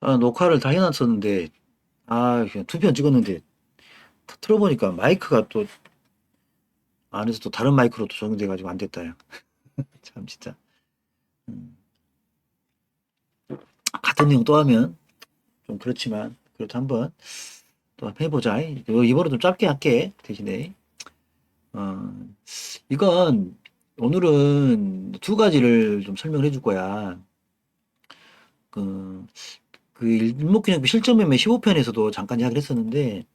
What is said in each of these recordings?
녹화를 다 해놨었는데, 그냥 2편 찍었는데, 틀어보니까 마이크가 또 안에서 또 다른 마이크로 또 적용돼가지고 안 됐다, 야. 참, 진짜. 음, 같은 내용 또 하면 좀 그렇지만, 그래도 한번 또 한번 해보자. 이번에 좀 짧게 할게, 대신에. 어, 이건, 오늘은 두 가지를 좀 설명을 해줄 거야. 그, 일목균형 실전매매 15편에서도 잠깐 이야기를 했었는데,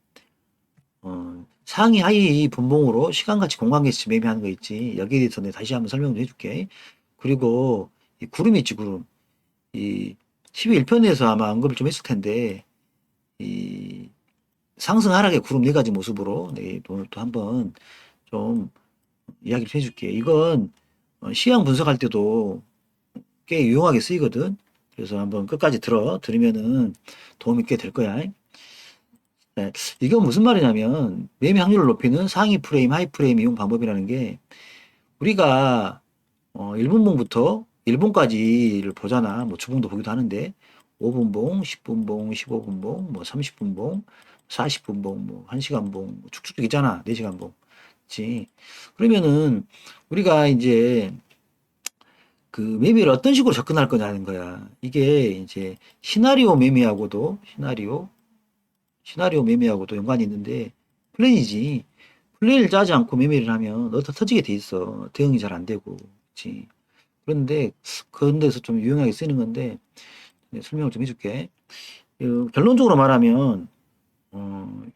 상위 하위 분봉으로 시간같이 공간계시 매매하는 거 있지. 여기에 대해서 내가 다시 한번 설명 좀 해줄게. 그리고 이 구름이 있지, 구름. 이 11편에서 아마 언급을 좀 했을 텐데, 이 상승 하락의 구름 네 가지 모습으로 오늘 또 한번 좀 이야기를 좀 해줄게. 이건 시황 분석할 때도 꽤 유용하게 쓰이거든. 그래서 한번 끝까지 들으면은 도움이 꽤 될 거야. 네, 이건 무슨 말이냐면 매매 확률을 높이는 상위 프레임, 하위 프레임 이용 방법이라는 게 우리가 1분봉부터 1분까지를 보잖아. 뭐 주봉도 보기도 하는데 5분봉, 10분봉, 15분봉, 뭐 30분봉, 40분봉, 뭐 1시간봉 뭐 쭉쭉 있잖아. 4시간봉. 그렇지. 그러면은 우리가 이제 그 매매를 어떤 식으로 접근할 거냐는 거야. 이게 이제 시나리오 매매하고도 연관이 있는데 플랜이지. 플랜을 짜지 않고 매매를 하면 어디다 터지게 돼 있어. 대응이 잘 안 되고. 그렇지. 그런데 그런 데서 좀 유용하게 쓰는 건데 설명을 좀 해줄게. 결론적으로 말하면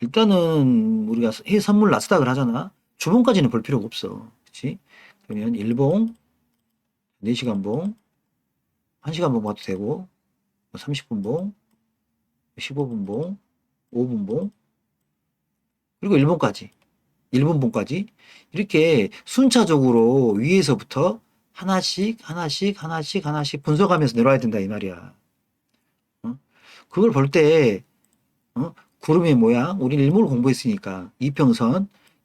일단은 우리가 해 선물 나스닥을 하잖아. 주봉까지는 볼 필요가 없어. 그렇지? 그러면 일봉, 4시간 봉, 1시간 봉 봐도 되고 30분 봉, 15분 봉, 5분 봉, 그리고 1분까지. 1분봉까지 이렇게 순차적으로 위에서부터 하나씩 하나씩 하나씩 하나씩 분석하면서 내려와야 된다 이 말이야. 어? 그걸 볼 때 구름의 모양 우리는 일몰을 공부했으니까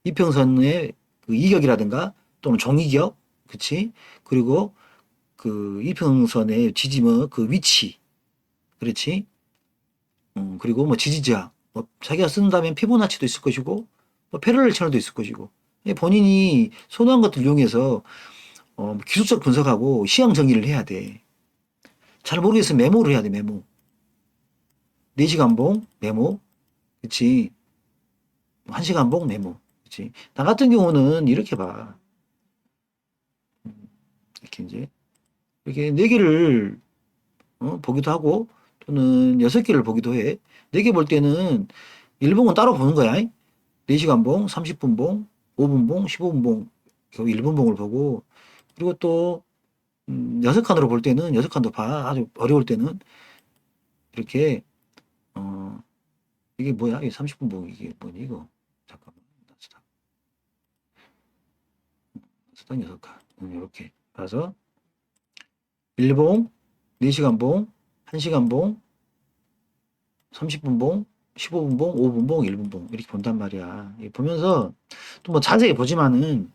이평선의 그 이격이라든가 또는 정이격 그치 그리고 그 이평선의 지지뭐 그 위치 그렇지 그리고 뭐 지지저항 뭐 자기가 쓴다면 피보나치도 있을 것이고 뭐 패러렐 채널도 있을 것이고 본인이 소소한 것들 이용해서 기술적 분석하고 시향 정의를 해야 돼. 잘 모르겠으면 메모를 해야 돼, 메모. 4시간 봉, 메모. 그치. 1시간 봉, 메모. 그치. 나 같은 경우는 이렇게 봐. 이렇게 이제, 이렇게 4개를, 보기도 하고, 또는 6개를 보기도 해. 4개 볼 때는 일봉은 따로 보는 거야. 4시간 봉, 30분 봉, 5분 봉, 15분 봉, 겨우 1분 봉을 보고, 그리고 또, 6칸으로 볼 때는 6칸도 봐. 아주 어려울 때는. 이렇게, 어, 이게 뭐야? 이 30분 보기 이게 뭐니 이거? 잠깐만. 수당 6칸. 이렇게 봐서 일봉, 4시간 봉, 1시간 봉, 30분 봉, 15분 봉, 5분 봉, 1분 봉 이렇게 본단 말이야. 보면서 또 뭐 자세히 보지만은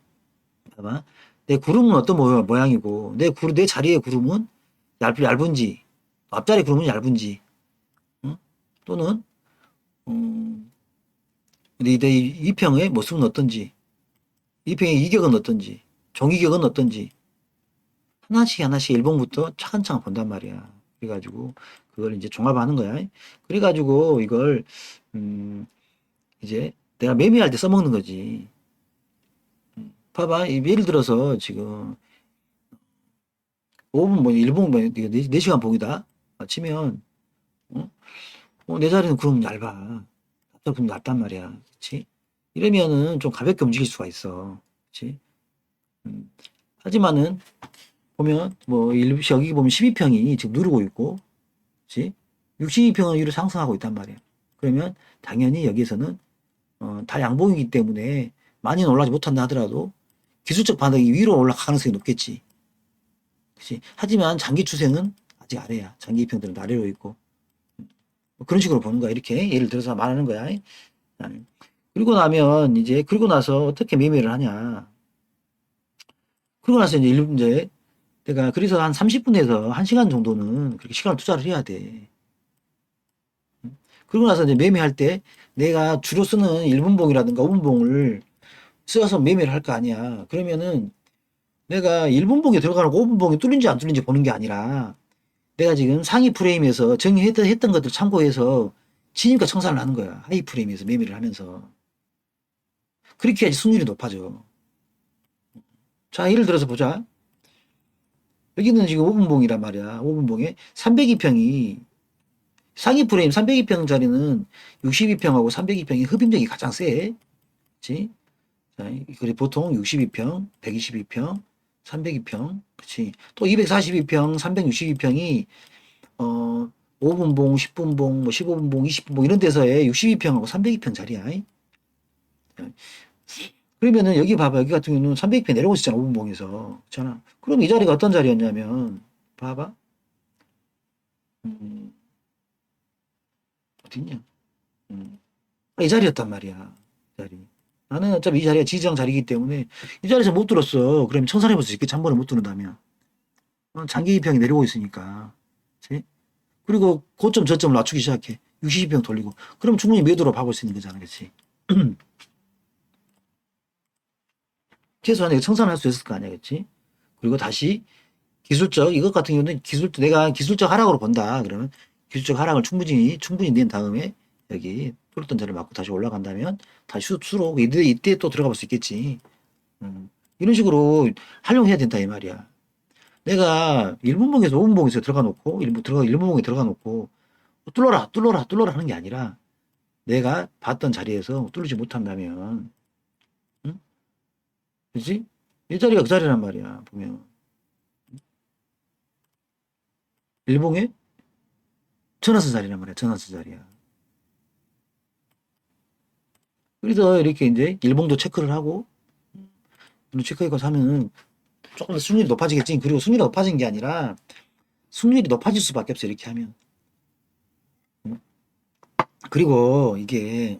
봐봐. 내 구름은 어떤 모양이고 내 자리의 구름은 얇은지 앞자리 구름은 얇은지 응? 또는 내 이평의 모습은 어떤지 이평의 이격은 어떤지 종이격은 어떤지 하나씩 하나씩 일봉부터 차근차근 본단 말이야. 그래가지고 그걸 이제 종합하는 거야. 그래가지고 이걸 음 이제 내가 매매할 때 써먹는 거지. 봐봐, 예를 들어서 지금 5분 뭐 1분 뭐 4시간 봉이다. 치면 어? 내 자리는 그럼 얇아. 그럼 얇단 말이야. 그렇지? 이러면은 좀 가볍게 움직일 수가 있어. 그렇지? 음. 하지만은 보면 뭐 여기 보면 12평이 지금 누르고 있고 그치? 62평은 위로 상승하고 있단 말이에요. 그러면 당연히 여기에서는 다 양봉이기 때문에 많이는 올라가지 못한다 하더라도 기술적 반등이 위로 올라갈 가능성이 높겠지. 그치? 하지만 장기 추세는 아직 아래야. 장기 이평들은 아래로 있고 뭐 그런 식으로 보는 거야. 이렇게 예를 들어서 말하는 거야. 그리고 나면 이제 그리고 나서 어떻게 매매를 하냐. 그리고 나서 이제 내가 그래서 한 30분에서 1시간 정도는 그렇게 시간을 투자를 해야 돼. 그러고 나서 이제 매매할 때 내가 주로 쓰는 1분봉이라든가 5분봉을 써서 매매를 할 거 아니야. 그러면은 내가 1분봉에 들어가고 5분봉이 뚫린지 안 뚫린지 보는 게 아니라 내가 지금 상위 프레임에서 정리했던 것들 참고해서 진입과 청산을 하는 거야. 하이 프레임에서 매매를 하면서. 그렇게 해야지 승률이 높아져. 자, 예를 들어서 보자. 여기는 지금 5분봉이란 말이야. 5분봉에 302평이 상위 프레임 302평짜리는 62평하고 302평이 흡입력이 가장 세. 그치? 자, 그래 보통 62평, 122평, 302평, 그치? 또 242평, 362평이 5분봉, 10분봉, 뭐 15분봉, 20분봉 이런 데서의 62평하고 302평 자리야. 그러면은 여기 봐봐. 여기 같은 경우는 300평 내려오고 있잖아. 5분봉에서. 그렇잖아. 그럼 이 자리가 어떤 자리였냐면 봐봐. 음, 어딨냐? 이 자리였단 말이야. 이 자리. 나는 어차피 이 자리가 지지장 자리이기 때문에 이 자리에서 못 들었어. 그러면 청산해볼 수 있겠지. 한 번에 못 들은다면. 장기 이평이 내려오고 있으니까. 그치? 그리고 고점 저점을 낮추기 시작해. 62평 돌리고. 그럼 충분히 매도로 봐볼 수 있는 거잖아. 그치? 최소한 내가 청산할 수 있을 거 아니야. 그치? 그리고 다시 기술적, 이것 같은 경우는 내가 기술적 하락으로 본다. 그러면 기술적 하락을 충분히 낸 다음에 여기 뚫었던 자리를 맞고 다시 올라간다면 다시 수로 이때 또 들어가 볼 수 있겠지. 이런 식으로 활용해야 된다 이 말이야. 내가 1분봉에서 5분봉에서 들어가 놓고 1분봉에 들어가 놓고 뚫어라 하는 게 아니라 내가 봤던 자리에서 뚫지 못한다면 응? 그지? 이 자리가 그 자리란 말이야. 보면 일봉에 전화서 자리란 말이야. 전화서 자리야. 그래서 이렇게 이제 일봉도 체크를 하고 체크해서 하면은 조금 더 승률이 높아지겠지. 그리고 승률이 높아진 게 아니라 승률이 높아질 수밖에 없어. 이렇게 하면. 그리고 이게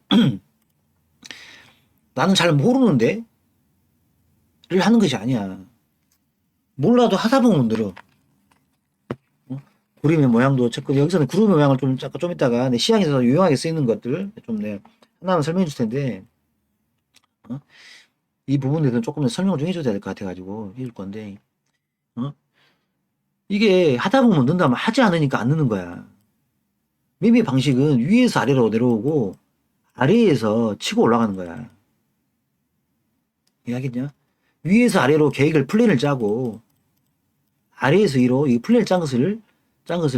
나는 잘 모르는데 를 하는 것이 아니야. 몰라도 하다 보면 늘어. 구름의 모양도 체크. 여기서는 구름의 모양을 좀 이따가 내 시향에서 유용하게 쓰이는 것들 좀 하나만 설명해 줄 텐데 어? 이 부분에 대해서 조금 더 설명을 좀 해줘야 될 것 같아가지고 해줄 건데 어? 이게 하다 보면 는다면 하지 않으니까 안 느는 거야. 매매 방식은 위에서 아래로 내려오고 아래에서 치고 올라가는 거야. 이해하겠냐? 위에서 아래로 계획을 플랜을 짜고 아래에서 위로 이 플랜을 짠 것을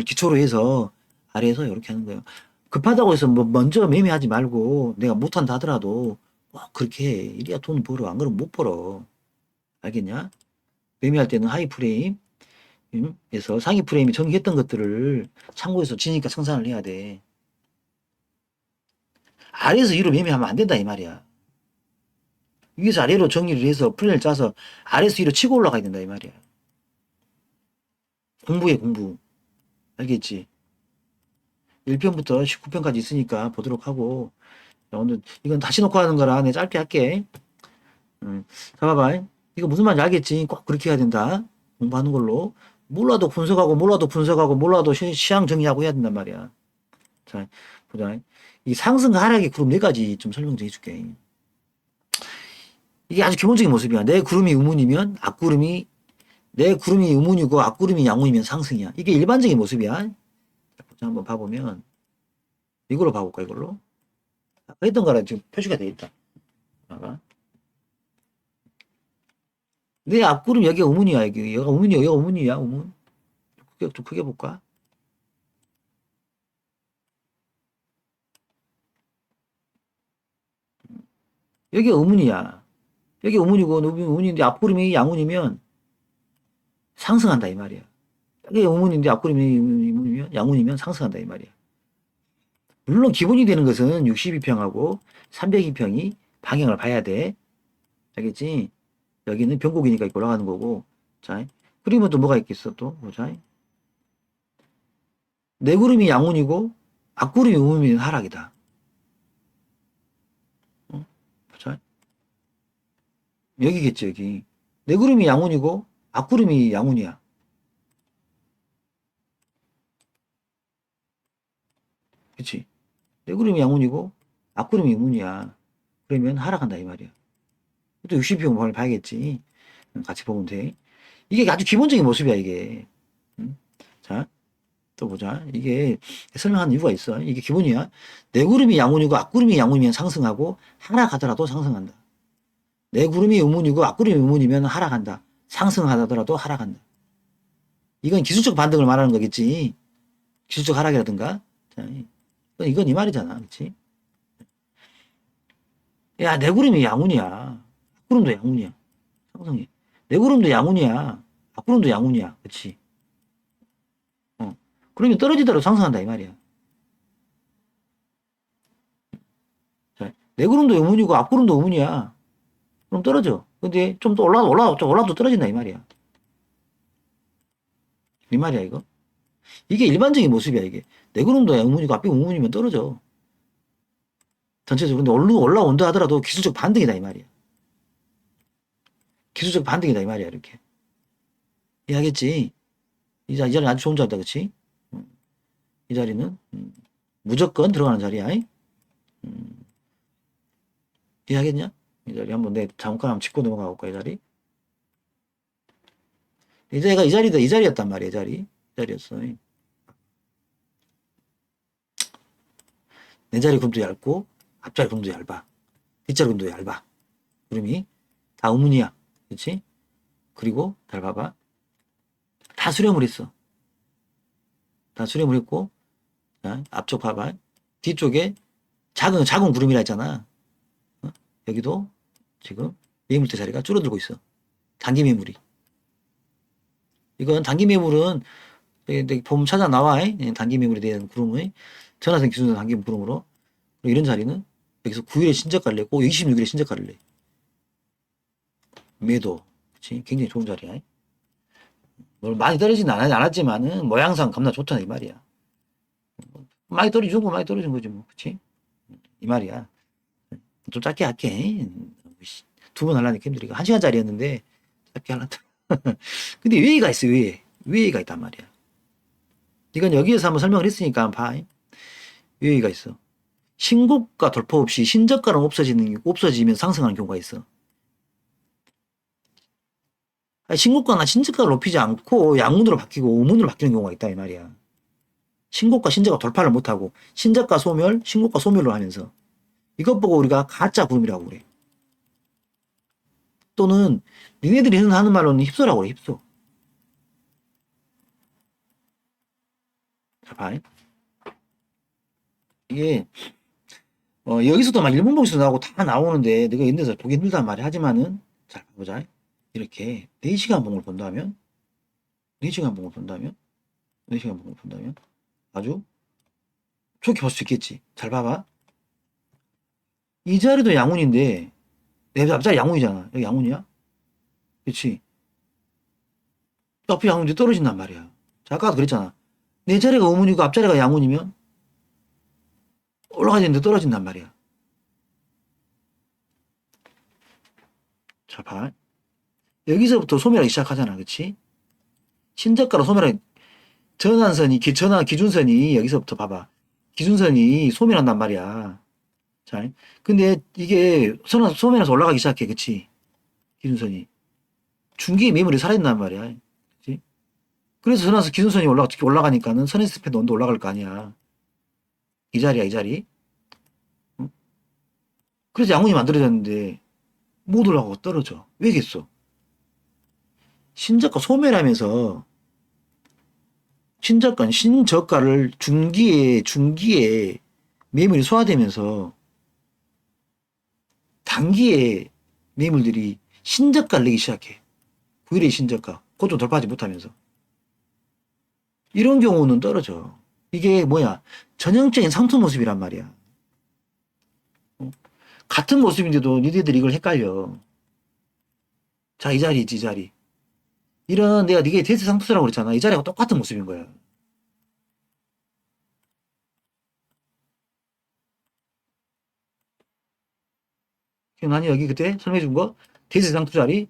기초로 해서 아래에서 이렇게 하는 거예요. 급하다고 해서 뭐 먼저 매매하지 말고 내가 못한다 하더라도 그렇게 해. 이래야 돈 벌어. 안 그러면 못 벌어. 알겠냐? 매매할 때는 하이 프레임에서 상위 프레임이 정의했던 것들을 참고해서 지니까 청산을 해야 돼. 아래에서 위로 매매하면 안 된다 이 말이야. 위에서 아래로 정리를 해서 플랜을 짜서 아래에서 위로 치고 올라가야 된다 이 말이야. 공부해 공부. 알겠지? 1편부터 19편까지 있으니까 보도록 하고 오늘 이건 다시 놓고 하는 거라 내가 짧게 할게. 자 봐봐. 이거 무슨 말인지 알겠지? 꼭 그렇게 해야 된다. 공부하는 걸로. 몰라도 시향 정리하고 해야 된단 말이야. 자, 보자. 이 상승과 하락의 그룹 네 가지 좀 설명 좀 해줄게. 이게 아주 기본적인 모습이야. 내 구름이 음운이면 내 구름이 음운이고 앞구름이 양운이면 상승이야. 이게 일반적인 모습이야. 자, 한번 봐보면 이걸로 봐볼까 이걸로. 아까 했던 거랑 지금 표시가 되어 있다. 봐봐. 내 앞구름 여기가 음운이야. 여기가 음운이야. 음운. 좀 크게 볼까? 여기가 음운이야. 여기 음운이고 음운인데 앞구름이 양운이면 상승한다 이 말이야. 여기 음운인데 앞구름이 음운이면 양운이면 상승한다 이 말이야. 물론 기본이 되는 것은 62평하고 302평이 방향을 봐야 돼. 알겠지? 여기는 변곡이니까 이렇게 올라가는 거고. 자, 그리면 또 뭐가 있겠어 또? 보자. 내 구름이 양운이고 앞구름이 음운이면 하락이다. 보자. 여기겠지 여기. 내 구름이 양운이고 앞구름이 양운이야. 그치? 내구름이 양운이고 앞구름이 음운이야. 그러면 하락한다 이 말이야. 또 60평 봐야겠지. 같이 보면 돼. 이게 아주 기본적인 모습이야 이게. 자, 또 보자. 이게 설명하는 이유가 있어. 이게 기본이야. 내구름이 양운이고 앞구름이 양운이면 상승하고 하락하더라도 상승한다. 내구름이 음운이고 앞구름이 음운이면 하락한다. 상승하더라도 하락한다. 이건 기술적 반등을 말하는 거겠지. 기술적 하락이라든가. 자, 이건 이 말이잖아. 그렇지? 야, 내구름이 양운이야. 앞구름도 양운이야. 상승이. 내구름도 양운이야. 앞구름도 양운이야. 그렇지? 그러면 떨어지더라도 상승한다 이 말이야. 자, 내구름도 음운이고 앞구름도 음운이야. 그럼 떨어져. 근데 좀 더 올라도 떨어진다 이 말이야. 이 말이야 이거. 이게 일반적인 모습이야 이게. 내구름도 음운이고 앞이 음운이면 떨어져. 전체적으로. 근데 올라온다 하더라도 기술적 반등이다 이 말이야. 기술적 반등이다 이 말이야 이렇게. 이해하겠지? 이 자리는 아주 좋은 자리다 그치? 이 자리는 무조건 들어가는 자리야. 이해하겠냐? 이 자리 한번 내 잠깐 한번 짚고 넘어가 볼까 이 자리? 이 자리가 이 자리였단 말이야 이 자리. 이 자리였어. 내 자리 굽도 얇고 앞자리 굽도 얇아. 뒷자리 굽도 얇아. 구름이 다 우문이야. 그렇지? 그리고 잘 봐봐. 다 수렴을 했어. 다 수렴을 했고 자, 앞쪽 봐봐. 뒤쪽에 작은 구름이라 했잖아. 여기도 지금 매물대 자리가 줄어들고 있어. 단기 매물이. 이건 단기 매물은 보면 찾아 나와. 단기 매물에 대한 구름의 전화선 기준선 단기 구름으로. 이런 자리는 여기서 9일에 신저가를 냈고 26일에 신저가를 내. 매도. 그치? 굉장히 좋은 자리야. 뭘 많이 떨어지진 않았지만은 모양상 겁나 좋다는 이 말이야. 많이 떨어진 거 많이 떨어진 거지 뭐. 그치? 이 말이야. 좀 짧게 할게. 2번 하려니까 힘들니까 1시간짜리였는데 짧게 하려다. 근데 외의가 있어 외의가 있단 말이야. 이건 여기에서 한번 설명을 했으니까 봐. 외의가 있어. 신고가 돌파 없이 신저가는 없어지면 상승하는 경우가 있어. 신고가나 신저가를 높이지 않고 양운으로 바뀌고 우문으로 바뀌는 경우가 있다 이 말이야. 신고가 신저가 돌파를 못하고 신저가 소멸 신고가 소멸로 하면서 이것 보고 우리가 가짜 구름이라고 그래. 또는 니네들이 하는 말로는 힙소라고 그래. 힙소. 자 봐. 이게 여기서도 막 일본 복수 나오고 다 나오는데 내가 이런 데서 보기 힘들단 말이야. 하지만은 잘 보자. 이렇게 4시간 봉을 본다면 4시간 봉을 본다면 4시간 봉을 본다면 아주 좋게 볼 수 있겠지. 잘 봐봐. 이 자리도 양운인데 내 앞자리 양운이잖아. 여기 양운이야? 그렇지. 앞이 양운인데 떨어진단 말이야. 자, 아까도 그랬잖아. 내 자리가 음운이고 앞자리가 양운이면 올라가야 되는데 떨어진단 말이야. 자, 봐. 여기서부터 소멸하기 시작하잖아. 그치? 신저가로 소멸하기, 기준선이 여기서부터 봐봐. 기준선이 소멸한단 말이야. 자, 근데 이게 소멸해서 올라가기 시작해. 그치? 기준선이. 중기의 매물이 살아있단 말이야. 그치? 그래서 선에서 기준선이 올라가니까는 선에서 스패드 온도 올라갈 거 아니야. 이 자리야, 이 자리. 응? 그래서 양운이 만들어졌는데 못 올라가고 떨어져. 왜겠어? 신저가 소멸하면서 신저가를 중기에 매물이 소화되면서 단기에 매물들이 신저가를 내기 시작해. 9일의 신저가. 고점 돌파하지 못하면서. 이런 경우는 떨어져. 이게 뭐야? 전형적인 상투 모습이란 말이야. 같은 모습인데도 니네들이 이걸 헷갈려. 자, 이 자리 있지, 이 자리. 이런 내가 니게 데이트 상투라고 그랬잖아. 이 자리가 똑같은 모습인 거야. 기억나니? 여기 그때 설명해 준 거? 데이트 상투 자리.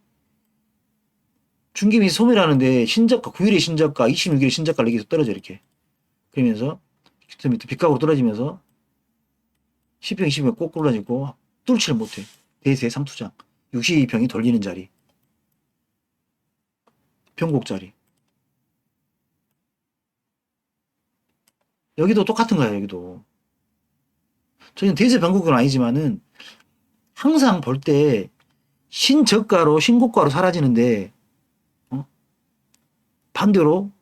중개미 소멸하는데 신저가, 9일의 신저가, 26일의 신저가를 여기서 떨어져, 이렇게. 그러면서 밑에 빗각으로 떨어지면서 10평, 20평 꼭 골라지고 뚫지를 못해. 대세 상투장. 62평이 돌리는 자리. 변곡 자리. 여기도 똑같은 거야, 여기도. 저는 대세 변곡은 아니지만은 항상 볼 때 신저가로 신고가로 사라지는데, 어? 반대로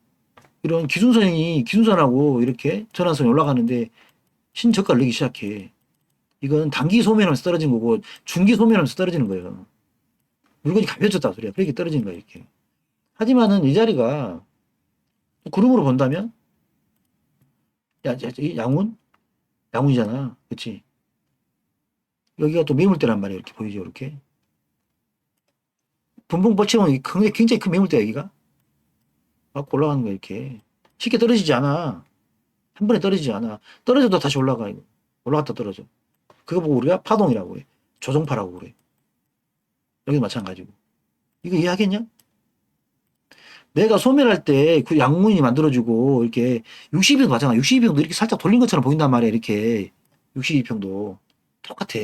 이런 기준선하고 이렇게 전환선이 올라가는데 신저가를 내기 시작해. 이건 단기 소멸하면서 떨어진 거고 중기 소멸하면서 떨어지는 거예요. 물건이 가벼워졌다 소리야. 그렇게 떨어지는 거야, 이렇게. 하지만은 이 자리가 그룹으로 본다면 이 양운? 양운이잖아. 그치? 여기가 또 매물대란 말이야. 이렇게 보이죠, 이렇게. 분봉 뻗치면 굉장히 큰 매물대야, 여기가. 막 올라가는 거야, 이렇게. 쉽게 떨어지지 않아. 한 번에 떨어지지 않아. 떨어져도 다시 올라가, 이거. 올라갔다 떨어져. 그거 보고 우리가 파동이라고 그래. 조정파라고 그래. 여기도 마찬가지고. 이거 이해하겠냐? 내가 소멸할 때 그 양문이 만들어주고, 이렇게 62평도 맞잖아. 62평도 이렇게 살짝 돌린 것처럼 보인단 말이야, 이렇게. 62평도. 똑같아.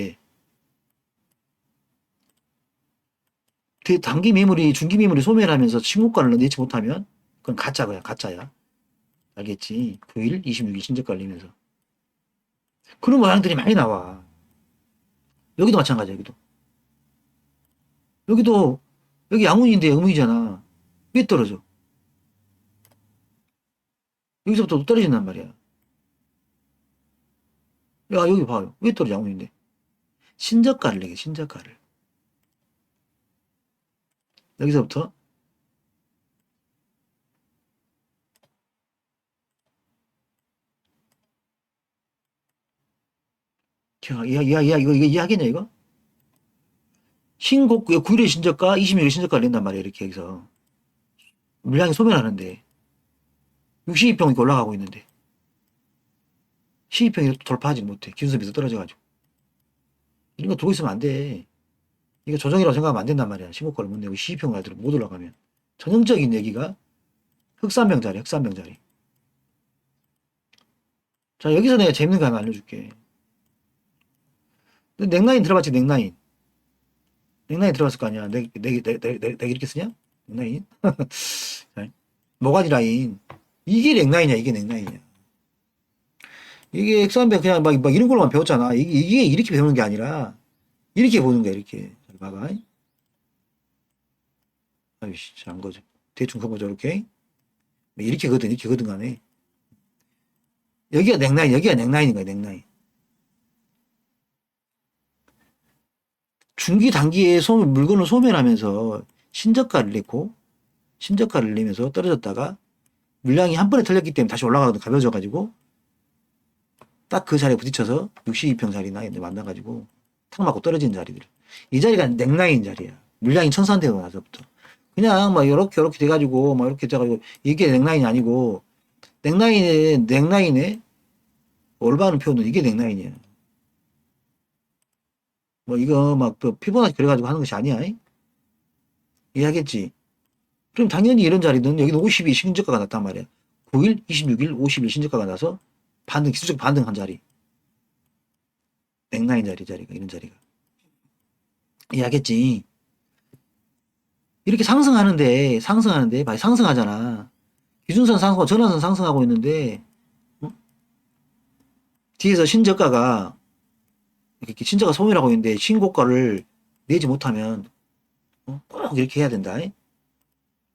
단기 매물이, 중기 매물이 소멸하면서 신고가를 내지 못하면, 그건 가짜야, 가짜야. 알겠지? 9일, 26일 신저가를 내면서. 그런 모양들이 많이 나와. 여기도 마찬가지야, 여기도. 여기도, 여기 양운인데 음운이잖아. 왜 떨어져? 여기서부터 또 떨어진단 말이야. 야, 여기 봐요. 왜 떨어져, 양운인데? 신저가를 내게, 신저가를. 여기서부터, 이거 이해하겠냐, 이거? 신곡, 9일의 신저가, 26일의 신저가를 낸단 말이야, 이렇게 해서. 물량이 소멸하는데. 62평 이렇게 올라가고 있는데. 12평이 돌파하지 못해. 기준선비에서 떨어져가지고. 이런 거 두고 있으면 안 돼. 이거 조정이라고 생각하면 안 된단 말이야. 신고가를 못 내고 12평 가들어 못 올라가면. 전형적인 얘기가 흑산병 자리, 흑산병 자리. 자, 여기서 내가 재밌는 거 하나 알려줄게. 넥라인 들어봤지, 넥라인. 넥라인 들어봤을 거 아니야. 내가 이렇게 쓰냐? 넥라인. 모가지 라인. 이게 넥라인이야, 이게 넥라인이야. 이게 엑스한배 그냥 막 이런 걸로만 배웠잖아. 이게 이렇게 배우는 게 아니라, 이렇게 보는 거야, 이렇게. 잘 봐봐. 아이씨, 안 거죠. 대충 커보자, 이렇게. 이렇게 거든 간에. 여기가 넥라인인 거야, 넥라인. 중기 단기에 물건을 소멸하면서 신저가를 내고, 신저가를 내면서 떨어졌다가, 물량이 한 번에 털렸기 때문에 다시 올라가거든, 가벼워져가지고, 딱 그 자리에 부딪혀서 62평 자리나 이런 데 만나가지고, 탁 맞고 떨어진 자리들. 이 자리가 넥라인 자리야. 물량이 천산되고 나서부터. 그냥 막 요렇게 돼가지고, 막 이렇게 돼가지고, 이게 넥라인이 아니고, 넥라인의 올바른 표현은 이게 넥라인이야. 뭐 이거 막 또 피보나치 그래가지고 하는 것이 아니야. 이해하겠지? 그럼 당연히 이런 자리는 여기는 52 신저가가 났단 말이야. 9일, 26일, 50일 신저가가 나서 기술적 반등한 자리. 넥라인 자리가, 이런 자리가. 이해하겠지? 이렇게 상승하는데, 많이 상승하잖아. 기준선 상승하고 전환선 상승하고 있는데, 어? 뒤에서 신저가가, 이렇게 신저가 소멸하고 있는데, 신고가를 내지 못하면, 꼭 이렇게 해야 된다.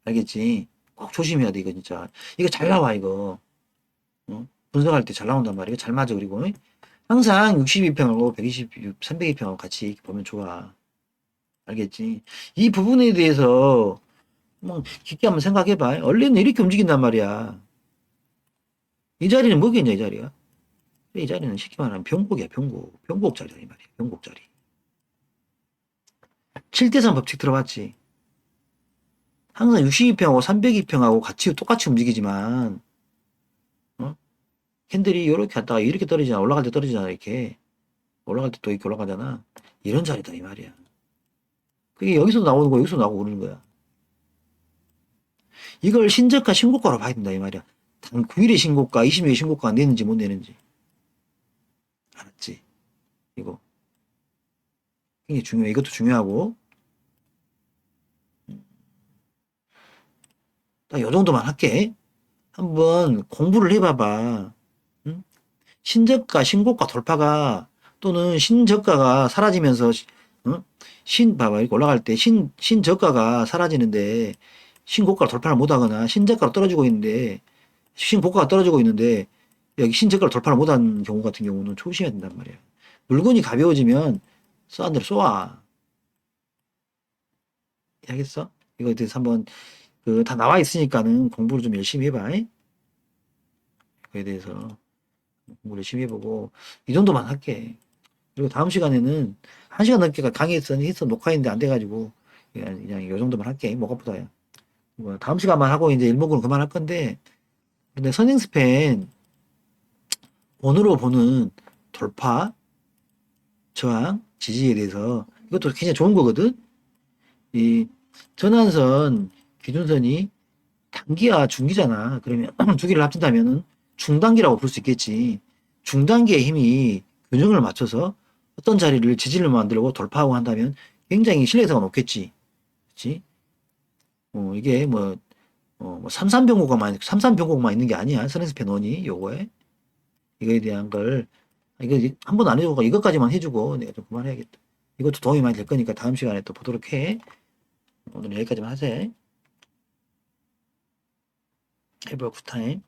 알겠지? 꼭 조심해야 돼, 이거 진짜. 이거 잘 나와, 이거. 분석할 때 잘 나온단 말이야. 잘 맞아, 그리고. 항상 62평하고 120, 302평하고 같이 보면 좋아. 알겠지? 이 부분에 대해서, 뭐, 깊게 한번 생각해봐. 원래는 이렇게 움직인단 말이야. 이 자리는 뭐겠냐, 이 자리가? 이 자리는 쉽게 말하면 병곡이야, 병곡. 병곡 자리다, 이 말이야. 병곡 자리. 7대3 법칙 들어봤지? 항상 62평하고 302평하고 똑같이 움직이지만, 어? 캔들이 이렇게 갔다가 이렇게 떨어지잖아. 올라갈 때 떨어지잖아, 이렇게. 올라갈 때 또 이렇게 올라가잖아. 이런 자리다, 이 말이야. 그게 여기서 나오는 거, 여기서 나오고 그러는 거야. 이걸 신저가, 신고가로 봐야 된다, 이 말이야. 단 9일의 신고가, 20일의 신고가가 내는지 못 내는지. 알았지? 이거 굉장히 중요해. 이것도 중요하고 딱 요 정도만 할게. 한번 공부를 해봐봐. 응? 신저가, 신고가 돌파가 또는 신저가가 사라지면서 응? 봐봐 이렇게 올라갈 때 신저가가 사라지는데 신고가를 돌파를 못하거나 신저가로 떨어지고 있는데 신고가가 떨어지고 있는데 여기 신저가를 돌파를 못한 경우 같은 경우는 조심해야 된단 말이야. 물건이 가벼워지면 쏘는 대로 쏘아. 알겠어? 이거에 대해서 한번 그 다 나와 있으니까는 공부를 좀 열심히 해봐. 그에 대해서 공부를 열심히 해보고 이 정도만 할게. 그리고 다음 시간에는 한 시간 넘게 강의했어 녹화했는데 안 돼가지고 그냥 이 정도만 할게. 목 아프다야. 뭐 다음 시간만 하고 이제 일목으로 그만할 건데 근데 선행스팬 원으로 보는 돌파, 저항, 지지에 대해서 이것도 굉장히 좋은 거거든. 이 전환선 기준선이 단기와 중기잖아. 그러면 두 개를 합친다면은 중단기라고 볼 수 있겠지. 중단기의 힘이 균형을 맞춰서 어떤 자리를 지지를 만들고 돌파하고 한다면 굉장히 신뢰도가 높겠지. 그렇지? 이게 삼삼병고만 있는 게 아니야. 스트렝스 원이 요거에 이거에 대한 걸 이거 한 번 안 해주고 이것까지만 해주고 내가 좀 그만해야겠다. 이것도 도움이 많이 될 거니까 다음 시간에 또 보도록 해. 오늘 여기까지만 하세. 해볼 굿타임.